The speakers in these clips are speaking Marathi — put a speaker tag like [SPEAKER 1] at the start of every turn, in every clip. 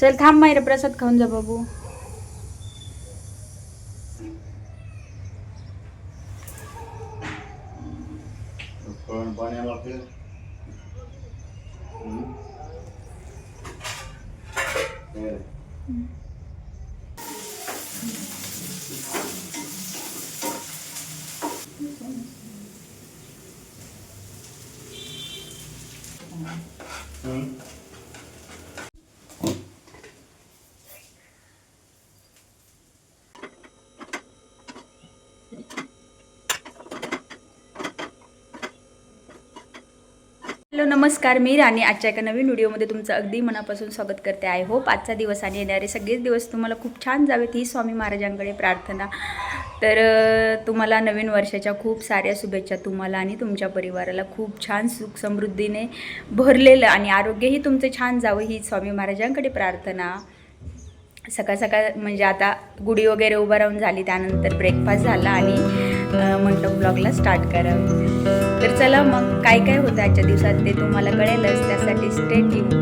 [SPEAKER 1] चल थांब मायरा, प्रसाद खाऊन जा बाबू. हॅलो नमस्कार, मी राणी. आजच्या एका नवीन व्हिडिओमध्ये तुमचं अगदी मनापासून स्वागत करते. आय होप आजचा दिवस आणि येणारे सगळेच दिवस तुम्हाला खूप छान जावेत ही स्वामी महाराजांकडे प्रार्थना. तर तुम्हाला नवीन वर्षाच्या खूप साऱ्या शुभेच्छा. तुम्हाला आणि तुमच्या परिवाराला खूप छान सुख समृद्धीने भरलेलं आणि आरोग्यही तुमचं छान जावं ही स्वामी महाराजांकडे प्रार्थना. सकाळ सकाळ म्हणजे आता गुढी वगैरे उभा राहून झाली, त्यानंतर ब्रेकफास्ट झाला आणि म्हटलं ब्लॉगला स्टार्ट करावं. तर चला मग काय काय होतं आजच्या दिवसात ते तुम्हाला कळेलच, त्यासाठी स्टे ट्यून.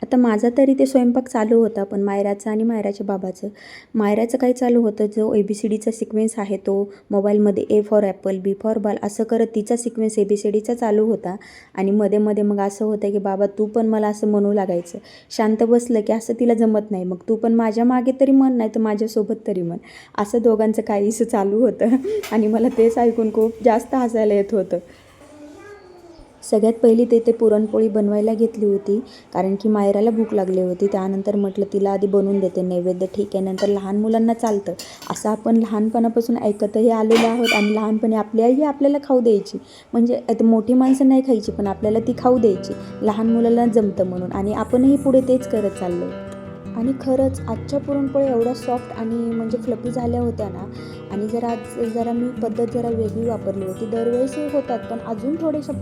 [SPEAKER 1] आता माझा तरी ते स्वयंपाक चालू होता, पण मायराचं आणि मायराच्या बाबाचं. मायराचं काय चालू होतं, जो ABCDचा सिक्वेन्स आहे तो मोबाईलमध्ये A for Apple, B for ball असं करत तिचा सिक्वेन्स ABCDचा चालू होता. आणि मध्ये मध्ये मग असं होतं की बाबा तू पण मला असं म्हणू लागायचं. शांत बसलं की असं तिला जमत नाही, मग तू पण माझ्या मागे तरी म्हण, नाही तर माझ्यासोबत तरी म्हण. असं दोघांचं काहीसं चालू होतं आणि मला तेच ऐकून खूप जास्त हसायला येत होतं. सगळ्यात पहिली ते पुरणपोळी बनवायला घेतली होती, कारण की मायराला भूक लागली होती. त्यानंतर म्हटलं तिला आधी बनवून देते नैवेद्य, ठीक आहे, नंतर लहान मुलांना चालतं असं आपण लहानपणापासून ऐकतही आलेलो आहोत. आणि लहानपणी आपली आई आपल्याला खाऊ द्यायची, म्हणजे आता मोठी माणसं नाही खायची पण आपल्याला ती खाऊ द्यायची, लहान मुलाला जमतं म्हणून, आणि आपणही पुढे तेच करत चाललो. आणि खरंच आजच्या पुरणपोळ्या एवढ्या सॉफ्ट आणि म्हणजे फ्लफी झाल्या होत्या ना. आणि जरा मी पद्धत जरा वेगळी वापरली होती. दरवेळेसही होतात पण अजून थोडेशा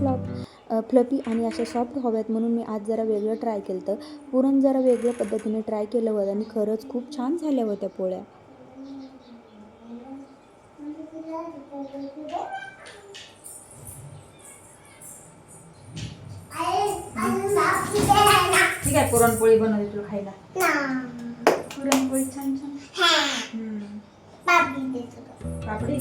[SPEAKER 1] फ्लफी आणि अशा सॉफ्ट हव्यात म्हणून मी आज जरा वेगळं ट्राय केलं होतं. पुरण जरा वेगळ्या पद्धतीने ट्राय केलं होतं आणि खरंच खूप छान झाल्या होत्या पोळ्या.
[SPEAKER 2] ठीक आहे, पुरणपोळी बनवते तुला खायला. पुरणपोळी छान छान. पापडी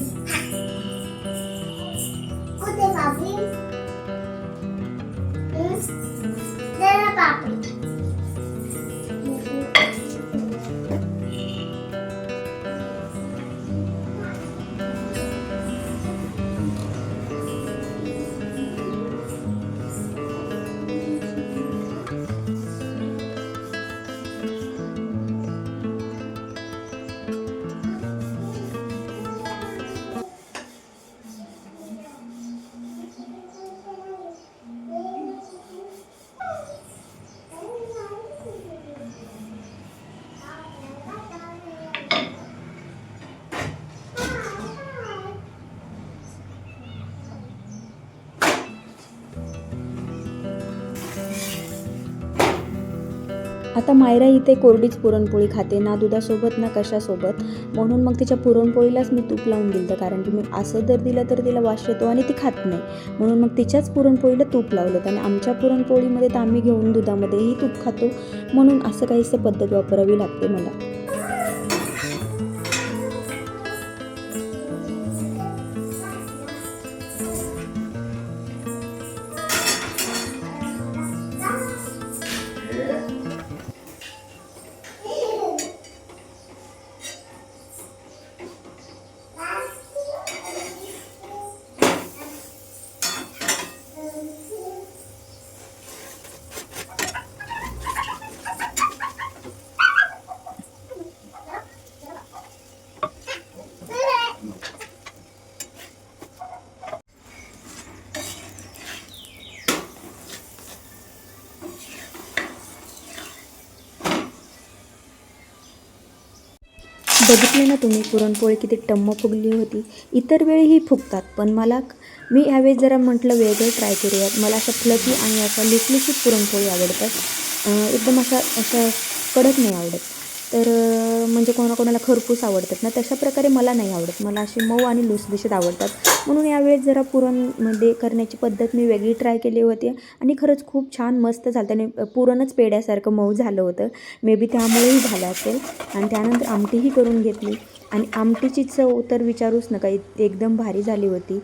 [SPEAKER 1] आता मायरा इथे कोरडीच पुरणपोळी खाते, ना दुधासोबत ना कशासोबत. म्हणून मग तिच्या पुरणपोळीलाच मी तूप लावून दिलं, कारण की मी असं जर दिलं तर तिला वास येतो आणि ती खात नाही. म्हणून मग तिच्याच पुरणपोळीला तूप लावलं. आणि आमच्या पुरणपोळीमध्ये तर आम्ही घेऊन दुधामध्येही तूप खातो, म्हणून असं काहीसं पद्धत वापरावी लागते मला. बघितले ना तुम्ही पुरणपोळी किती टम्म फुगली होती. इतर वेळीही फुगतात, पण मी ह्यावेळेस जरा म्हटलं वेगळं ट्राय करूयात. मला असं फ्लफी आणि असा लुसलुशीत पुरणपोळी आवडतात. एकदम अशा कडक नाही आवडत. तर म्हणजे कोणाकोणाला खरपूस आवडतात ना, तशा प्रकारे मला नाही आवडत. मला असे मऊ आणि लुसलुशीत आवडतात. म्हणून यावेळेस जरा पुरणमध्ये करण्याची पद्धत मी वेगळी ट्राय केली होती आणि खरंच खूप छान मस्त झालं. त्याने पुरणच पेड्यासारखं मऊ झालं होतं. मे बी त्यामुळेही झालं असेल. आणि त्यानंतर आमटीही करून घेतली आणि आमटीची चव तर विचारूच नका, एकदम भारी झाली होती.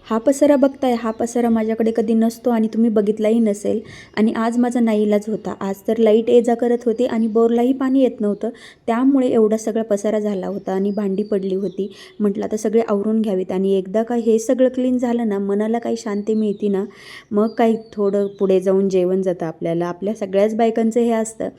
[SPEAKER 1] हा पसारा बघताय, हा पसारा माझ्याकडे कधी नसतो आणि तुम्ही बघितलाही नसेल. आणि आज माझा नाईलाज होता. आज तर लाईट ये जा करत होती आणि बोरलाही पाणी येत नव्हतं. त्यामुळे एवढा सगळा पसारा झाला होता आणि भांडी पडली होती. म्हटलं आता सगळे आवरून घ्यावीत. आणि एकदा काय हे सगळं क्लीन झालं ना, मनाला काही शांती मिळते ना, मग काही थोडं पुढे जाऊन जेवण जातं आपल्याला. आपल्या सगळ्याच बायकांचं हे असतं.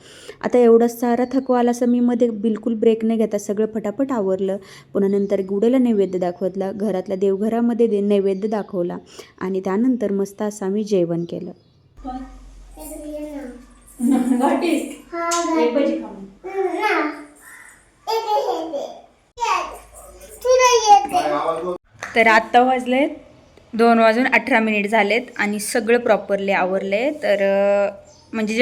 [SPEAKER 1] आता एवढं सारा थकवा आला असं मी मध्ये बिलकुल ब्रेक नाही घेता सगळं फटाफट आवरलं. पुन्हा नंतर गुडेला नैवेद्य दाखवतला, घरातल्या देवघरामध्ये नैवेद्य दाखवला आणि त्यानंतर मस्त असं आम्ही जेवण केलं.
[SPEAKER 2] तर आत्ता वाजलेत 2:18 झालेत आणि सगळं प्रॉपरली आवरले. तर म्हणजे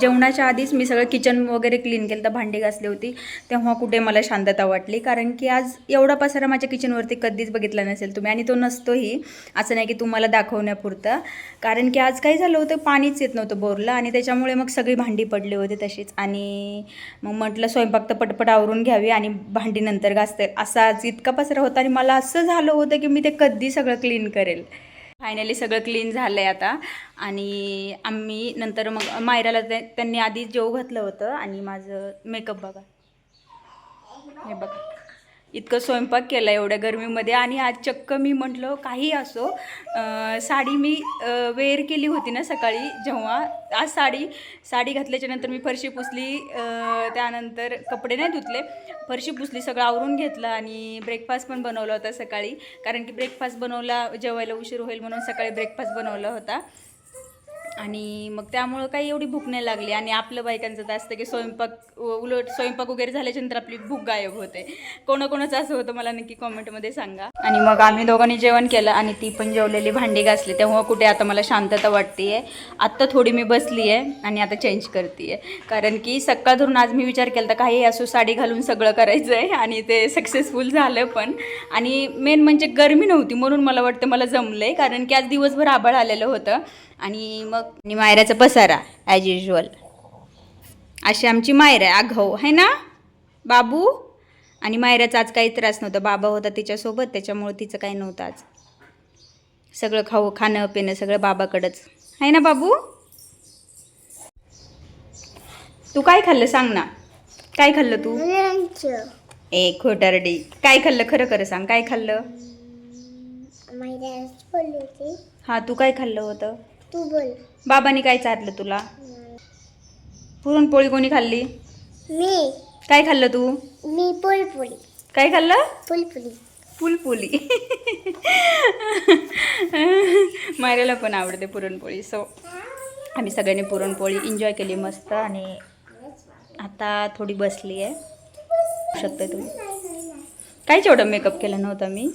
[SPEAKER 2] जेवणाच्या आधीच मी सगळं किचन वगैरे क्लीन केलं, तर भांडी घासली होती. तेव्हा कुठे मला शांतता वाटली, कारण की आज एवढा पसारा माझ्या किचनवरती कधीच बघितला नसेल तुम्ही. आणि तो नसतोही, असं नाही की तुम्हाला दाखवण्यापुरतं. कारण की आज काय झालं होतं, पाणीच येत नव्हतं बोरला आणि त्याच्यामुळे मग सगळी भांडी पडली होती तशीच. आणि मग म्हटलं स्वयंपाक तर पटपट आवरून घ्यावी आणि भांडी नंतर घासते. असा आज इतका पसारा होता आणि मला असं झालं होतं की मी ते कधी सगळं क्लीन करेल. फायनली सगळं क्लीन झालं आहे आता. आणि आम्ही नंतर मग मायराला त्यांनी आधी जेव घातलं होतं आणि माझं मेकअप बघा, हे बघा इतकं स्वयंपाक केला एवढ्या गरमीमध्ये. आणि आज चक्क मी म्हटलं काही असो, साडी मी वेअर केली होती ना सकाळी, जेव्हा आज साडी घातल्याच्यानंतर मी फरशी पुसली, त्यानंतर कपडे नाही धुतले, फरशी पुसली, सगळं आवरून घेतलं. आणि ब्रेकफास्ट पण बनवला होता सकाळी, कारण की ब्रेकफास्ट बनवला, जेवायला उशीर होईल म्हणून सकाळी ब्रेकफास्ट बनवला होता. आणि मग त्यामुळं काही एवढी भूक नाही लागली. आणि आपलं बायकांचं तर असतं की उलट स्वयंपाक वगैरे झाल्याच्यानंतर आपली भूक गायब होते. कोणाकोणाचं असं होतं मला नक्की कॉमेंटमध्ये सांगा. आणि मग आम्ही दोघांनी जेवण केलं आणि ती पण जेवलेली, भांडी घासली. तेव्हा कुठे आता मला शांतता वाटते आहे. आत्ता थोडी मी बसली आहे आणि आता चेंज करते आहे, कारण की सकाळ धरून आज मी विचार केला तर काही असो साडी घालून सगळं करायचं आहे आणि ते सक्सेसफुल झालं पण. आणि मेन म्हणजे गरमी नव्हती म्हणून मला वाटतं मला जमलं आहे, कारण की आज दिवसभर आभाळ आलेलं होतं. आणि मग मायराचा पसारा ॲज युजल. अशी आमची मायरा आहे, आघाऊ आहे ना बाबू. आणि मायराचा आज काही त्रास नव्हता, बाबा होता तिच्यासोबत, त्याच्यामुळे तिचं काही नव्हतं आज. सगळं खाणं पिणं सगळं बाबाकडंच आहे ना बाबू. तू काय खाल्लं सांग ना, काय खाल्लं तू? ए खोटारडी, काय खाल्लं खरं खरं सांग, काय खाल्लं? हा तू काय खाल्लं होतं?
[SPEAKER 3] तू बोल.
[SPEAKER 2] बाबांनी काय चारलं तुला? पुरणपोळी कोणी खाल्ली?
[SPEAKER 3] मी
[SPEAKER 2] काय खाल्लं तू?
[SPEAKER 3] मी पुलपुली.
[SPEAKER 2] काय खाल्लं?
[SPEAKER 3] पुलपुली.
[SPEAKER 2] पुलपुली. मायराला पण आवडते पुरणपोळी, सो आम्ही सगळ्यांनी पुरणपोळी एन्जॉय केली मस्त. आणि आता थोडी बसली आहे, शकते तुम्ही. काहीच एवढं मेकअप केला नव्हता मी.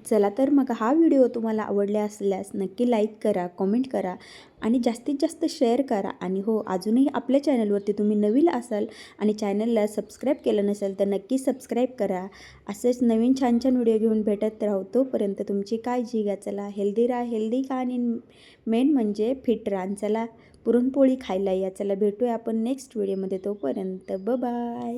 [SPEAKER 1] चला तर मग हा व्हिडिओ तुम्हाला आवडला असल्यास नक्की लाईक करा, कमेंट करा आणि जास्तीत जास्त शेअर करा. आणि हो, अजूनही आपल्या चॅनलवरती तुम्ही नवीन असाल आणि चॅनलला सबस्क्राईब केलं नसेल तर नक्की सबस्क्राईब करा. असंच नवीन छान छान व्हिडिओ घेऊन भेटत राहू. तोपर्यंत तुमची काळजी घ्या. चला हेल्दी राहा, हेल्दी खा आणि मेन म्हणजे फिट राहा. चला पुरणपोळी खायला या. चला भेटूया आपण नेक्स्ट व्हिडिओमध्ये. तोपर्यंत बाय.